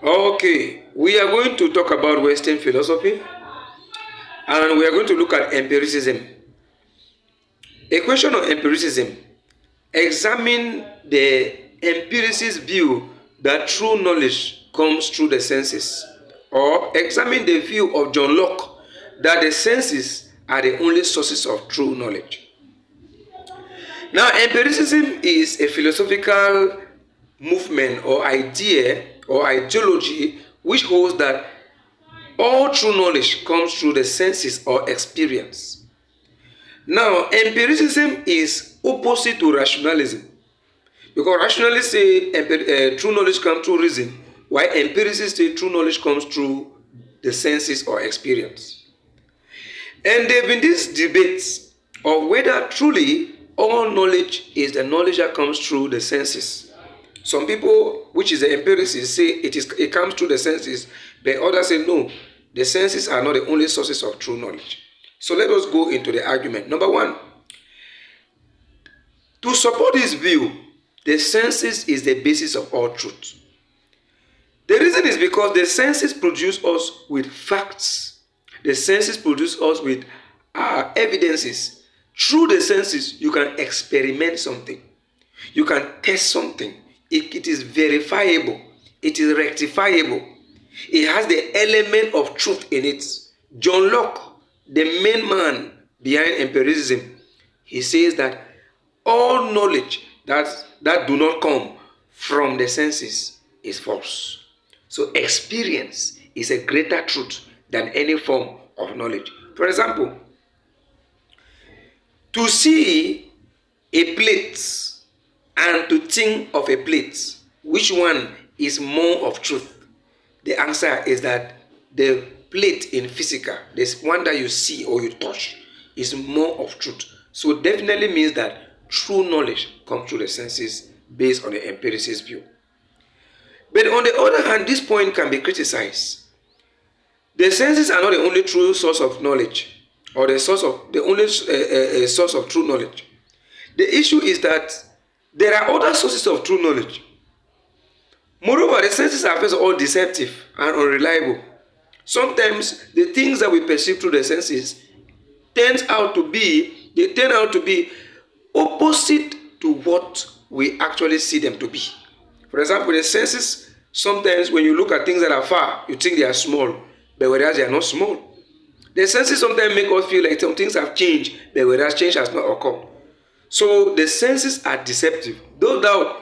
Okay, we are going to talk about Western philosophy and we are going to look at empiricism. A question on empiricism: examine the empiricist view that true knowledge comes through the senses, or examine the view of John Locke that the senses are the only sources of true knowledge. Now, empiricism is a philosophical movement or idea or ideology which holds that all true knowledge comes through the senses or experience. Now, empiricism is opposite to rationalism because rationalists say true knowledge comes through reason, while empiricists say true knowledge comes through the senses or experience. And there have been these debates of whether truly all knowledge is the knowledge that comes through the senses. Some people, which is the empiricists, say it comes through the senses, but others say no, the senses are not the only sources of true knowledge. So let us go into the argument. Number one, to support this view, the senses is the basis of all truth. The reason is because the senses produce us with facts. The senses produce us with evidences. Through the senses, you can experiment something. You can test something. It is verifiable. It is rectifiable. It has the element of truth in it. John Locke, the main man behind empiricism, he says that all knowledge that do not come from the senses is false. So experience is a greater truth than any form of knowledge. For example, to see a plate and to think of a plate, which one is more of truth? The answer is that the plate in physical, this one that you see or you touch, is more of truth. So definitely means that true knowledge comes through the senses based on the empiricist view. But on the other hand, this point can be criticized. The senses are not the only true source of knowledge or the only source of true knowledge. The issue is that there are other sources of true knowledge. Moreover, the senses are first of all deceptive and unreliable. Sometimes the things that we perceive through the senses turn out to be opposite to what we actually see them to be. For example, the senses, sometimes when you look at things that are far, you think they are small, but whereas they are not small. The senses sometimes make us feel like some things have changed, but whereas change has not occurred. So the senses are deceptive. No doubt,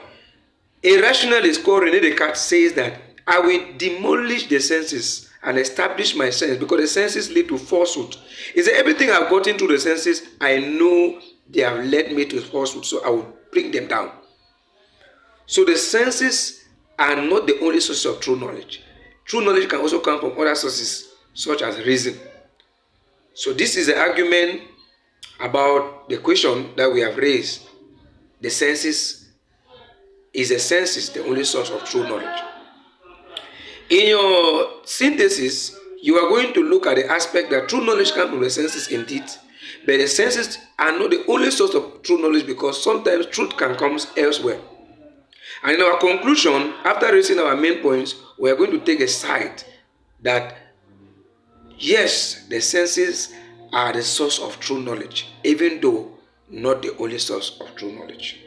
a rationalist called René Descartes says that I will demolish the senses and establish my sense because the senses lead to falsehood. He said everything I've gotten through the senses, I know they have led me to falsehood, so I will bring them down. So the senses are not the only source of true knowledge. True knowledge can also come from other sources, such as reason. So this is the argument about the question that we have raised. The senses is the only source of true knowledge. In your synthesis, you are going to look at the aspect that true knowledge comes from the senses indeed, but the senses are not the only source of true knowledge because sometimes truth can come elsewhere. And in our conclusion, after raising our main points, we are going to take a side that yes, the senses are the source of true knowledge, even though not the only source of true knowledge.